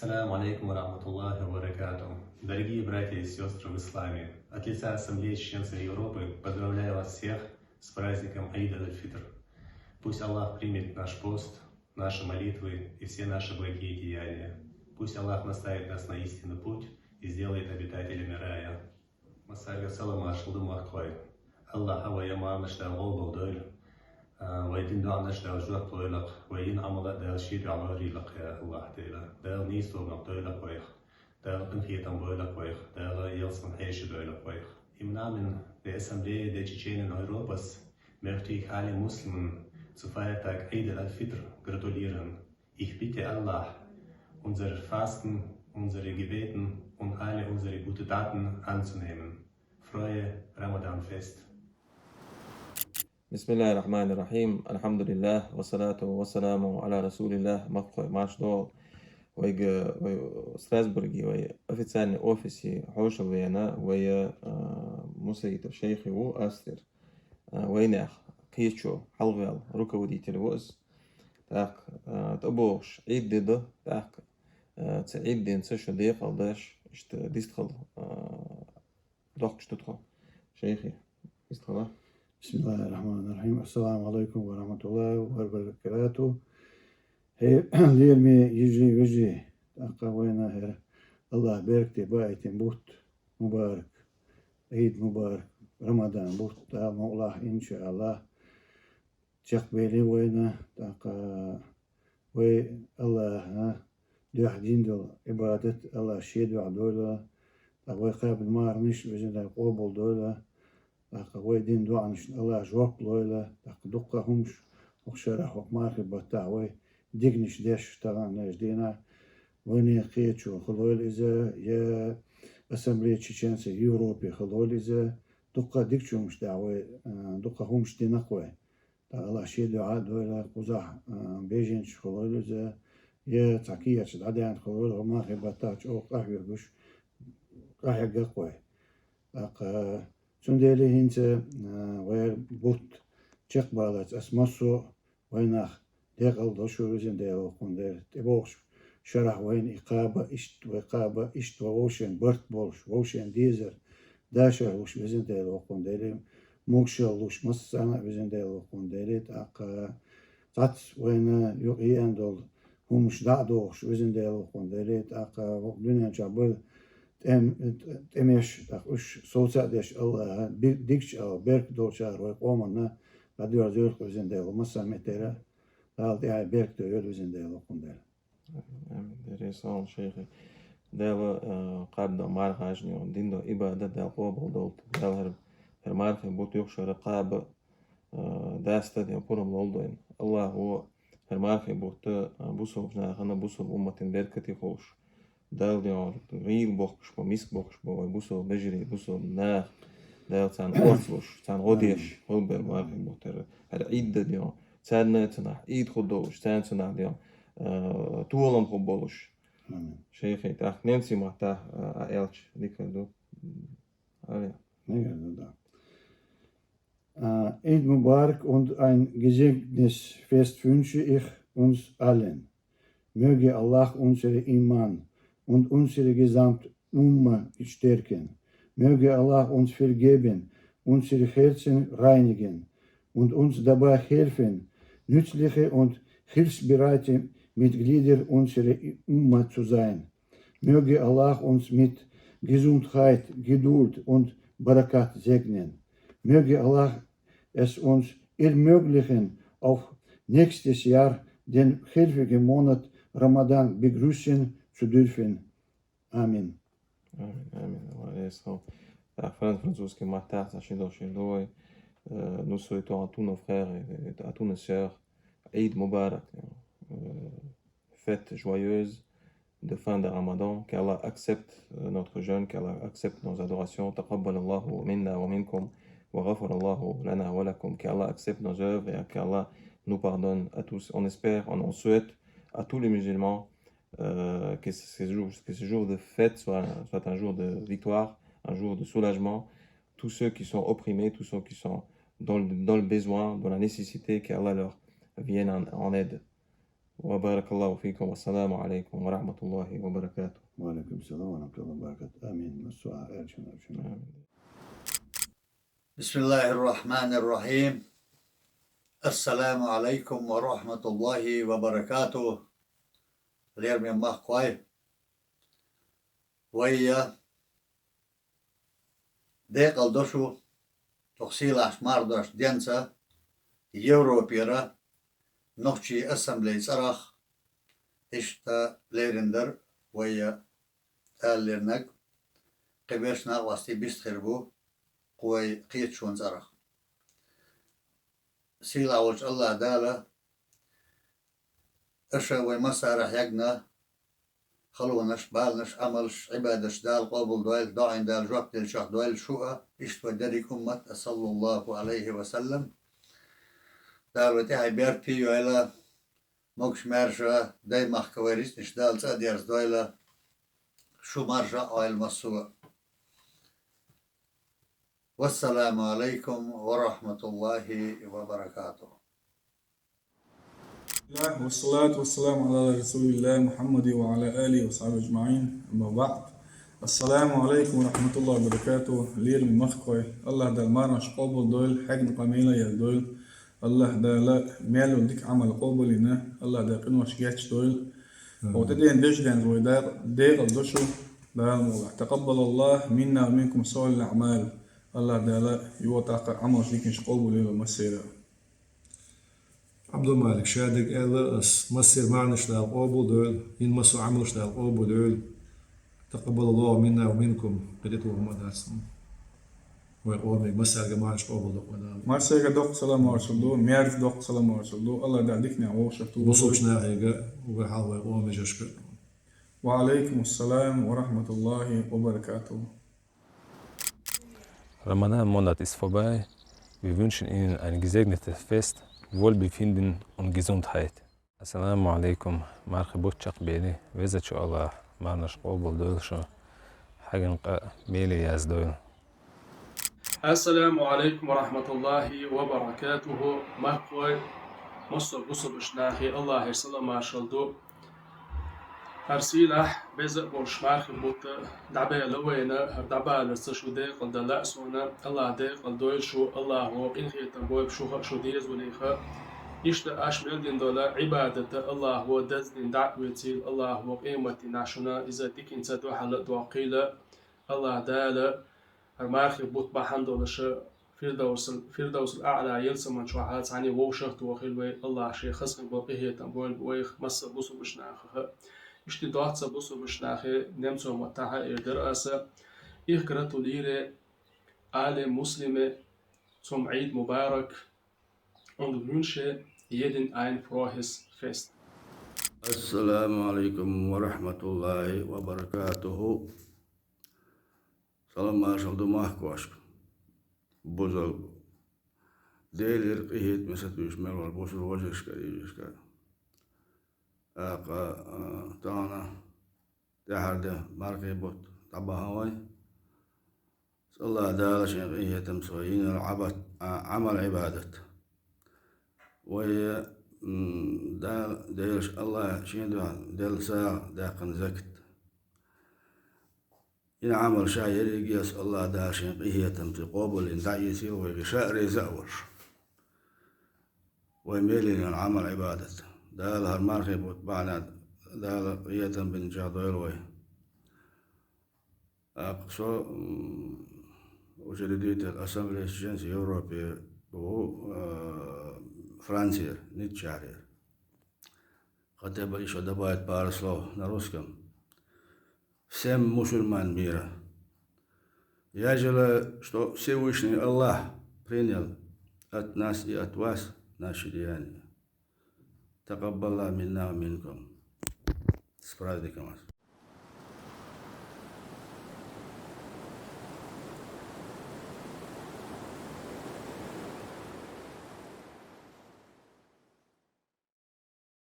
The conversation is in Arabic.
Ассаламу алейкум ва рахматуллахи ва баракатуху. Дорогие братья и сестры в исламе, от лица Ассамблеи чеченцев Европы поздравляю вас всех с праздником Аид аль-Фитр. Пусть Аллах примет наш пост, наши молитвы и все наши благие деяния. Пусть Аллах наставит нас на истинный путь и сделает обитателями рая. Масарга салама ашылды махкой. Аллах ава ямар наштау гол болдойль. ويدين دعنا نشتغل جوه طويلك وين عملت دال شيء بعمري لك يا الله تعالى دال نيس تو نطويلك ويخ دال تنخيط عمريلك ويخ دال يلصم حيش دويلك ويخ Im Namen der Assemblée der Tschetschenen Europas möchte ich alle Muslimen zu Feiertag Eid al-Fitr gratulieren. Ich bitte Allah, unser Fasten, unsere Gebeten und alle unsere guten Taten anzunehmen. Frohe Ramadan-Fest. بسم الله الرحمن الرحيم الحمد لله والصلاة والسلام على رسول الله مقخوي معشدو ويجا ستراسبورغي وي официальный офиси حوشل ويانا ويا مسيد الشيخ و أستر ويناخ قيشو حلوال руководитель وز تاك تبوش عيد ديدا تاك تعيد دين سشو ديق الداش اشت ديستخل دوخش تدخل شيخي ديستخل بسم الله الرحمن الرحيم السلام عليكم ورحمة الله وبركاته ليرمي يجي وجي أقوينا هر الله بارك بايت بوت مبارك عيد مبارك رمضان بوت تعالى الله إن شاء الله تقبلي وينا تاقا وي الله دوح دين دول عبادة الله شيد وعدولا تاقوي قابل مارنش وزن قوبل دولا تاقا وي دين دوعنش الله جواب لويلا تاقا دقا همش وخشرح وقمارك بتاع وي ديجنش ديش طبعا ناش دينا ويني قيتشو خلول إذا يا أسمبلية تشيچنسة يوروبي خلول إذا دقا ديكشو مش دعوي دقا همش دينا قوي تاقا الله شي دعا دويلا قزاح بيجنش خلول إذا يا تعكية عديان خلول ومارك بتاع أو قهوة بوش قهوة قوي تاقا سندالي هنت وير بوت تشيق بالات اسمسو ويناخ ديقل دوشو وزن ديالو قندير تبوش شرح وين إقابة إشت وإقابة إشت ووشن برت بولش ووشن ديزر داشر وش وزن ديالو قندير موكشل وش مسانا وزن ديالو قندير تاقا تات وين يقي اندول همش دعدوش وزن ديالو قندير تاقا وقدنيا جابل تمش تاخش صوت داش الله ديكش أو بيرك دوشار وقومنا بديار زول وزنديل مسا مترا قال دي بيرك دول وزنديل وقنديل دريسان شيخي دالا قابدا مارخاجني وندين دو إبادة دال قوبل دولت دال هر مارخي بوت يخشى رقابة داستا دي قرم لولدوين الله هو هر مارخي بوت بوسو بجناخنا بوسو أمة بيركتي خوش دال ديون ريل بوخش بو ميسك بوخش بو بوسو بجري بوسو ناخ دال تان أورسوش تان غوديش هولبر مارخي بوتر هر عيد ديون تان تناح عيد خدوش تان تناح ديون طولم خبولش شيخي تاخ نمسي ما تاخ أيلش ديك دو عليا Eid Mubarak und ein gesegnetes Fest wünsche ich uns allen. Möge Allah unsere Iman und unsere gesamte Umma stärken. Möge Allah uns vergeben, unsere Herzen reinigen und uns dabei helfen, nützliche und hilfsbereite Mitglieder unserer Umma zu sein. Möge Allah uns mit Gesundheit, Geduld und Barakat segnen. Möge Allah es uns ermöglichen, auch nächstes Jahr den helfigen Monat Ramadan begrüßen zu dürfen. Amen. Amen, amen. Voilà, ça. La fin de Francisque Martin, sachez dans chez nous. Nous souhaitons à tous nos frères et à tous nos sœurs Eid Mubarak, fête joyeuse de fin de Ramadan, qu'Allah accepte notre jeûne, qu'Allah accepte nos adorations. Taqabbal Allahu minna wa minkum wa ghafar Allahu lana wa lakum, qu'Allah accepte nos œuvres et qu'Allah nous pardonne à tous. On espère, on souhaite à tous les musulmans que ce jour de fête soit un jour de victoire, un jour de soulagement. Tous ceux qui sont opprimés, tous ceux qui sont dans le besoin, dans la nécessité, qu'Allah leur vienne en aide. وبارك الله فيكم، والسلام عليكم ورحمة الله وبركاته. وعليكم السلام ورحمة الله وبركاته. آمين. السؤال بسم الله الرحمن الرحيم. السلام عليكم ورحمة الله وبركاته. لير من مخوي ويا ديق الدشو تغسيل أحمر داش دينسا يوروبيرا نوشي أسمبلي صرخ إشتا ليرندر ويا آل ليرنك قبيرشنا واسطي بيستخربو قوي قيت شون صرخ سيلا وش الله دالا أشا ومسارح يقنا خلونش بالنش عملش عبادش دال قبل دويل داعين دال جواب دل شخ دويل شوء اشتوى دريك أمة صلى الله عليه وسلم دال وتاعي بيرتي يويلا موكش مارشا داي مخكواريس نش دال ساديرز دويلا شو مارشا اويل مسوء. والسلام عليكم ورحمة الله وبركاته. والصلاة والسلام على رسول الله محمد وعلى آله وصحبه أجمعين. أما بعد، السلام عليكم ورحمة الله وبركاته. لير من مخكوي الله دا المارنش قبل دول حجم قميلة يا دول الله دا لا ميلو ديك عمل قبلنا الله دا قنوش جاتش دول وتدين دجدان روي دير الدشو دا الموضع. تقبل الله منا ومنكم صالح الأعمال. الله دا لا يوتاق عمل شيكنش قبل المسيرة. عبد المالك شادق إلا أس مسير معنش دا قبل دول ينمسوا عملش دا قبل دول. تقبل الله منا ومنكم قدتوا هم دارسن ويقومي مسير معنش قبل دول مسير دوق سلام ورسولو ميعرف دوق سلام ورسولو الله دا ديكني عوشتو بصوبشنا هيجا وبحاول يقومي جشكر. وعليكم السلام ورحمة الله وبركاته. Ramadan Monat ist vorbei. Wir wünschen Ihnen ein gesegnetes Fest, Wohlbefinden und Gesundheit. Assalamu alaikum, marhaba beni, vezat Allah, marnash qobul dolsho, hagen meli yazdoil. السلام عليكم ورحمة الله وبركاته. مهقوي مصر بصر بشناخي الله يسلم ما شلدو هرسيلح بزق برشمارخ بوت دعبا لوينا دعبا لسشو ديق الدلاء سونا الله ديق الدويل شو الله هو إنخي تنبوي شو ديز وليخا يشتا أشمل دين دولا عبادة الله هو دز دين دعوتي الله هو قيمتي ناشنا إذا تكين سدو حلق دوقيلة الله دالا المارخي بوت بحندولش فردوس الأعلى يلسم من شوحات عني ووشخت وخلوي الله شيء خسق بقيه تنبوي بويخ مس بوسو بشناخه اشتي دوحت بوسو بشناخه نمسو متاحة إردر أسا إخكرتو ليري آل مسلمة zum Eid Mubarak und wünsche jeden ein frohes Fest. Assalamu alaikum wa rahmatullahi wa barakatuhu. Salam maşaldı mahkoşk. Bozal değilir qihit mesat yüşmel var bosur vajış kariyüşka. Aqa tana taharda marqi bot tabahavay. Allah dala شيء قيه تمسوين العبد عمل عبادة. وهي ديرش الله شين دل ساعة داقن زكت إن عمل شاير يقيس الله داشين قيه تمسي قبل إن دعيسي ويغشاء ريزاور ويميلين العمل عبادة دال هالمارخي بوتبعنا دال قيه بن جادويل وي أقصو وجديد الأسمبلي الجنسي يوروبي وهو فرنسير نتشارير قد еще добавить пару слов на русском. Всем мусульман мира. Я желаю, что Всевышний Аллах принял от нас и от вас наши деяния. Такаббалла минна минкум. С праздником вас.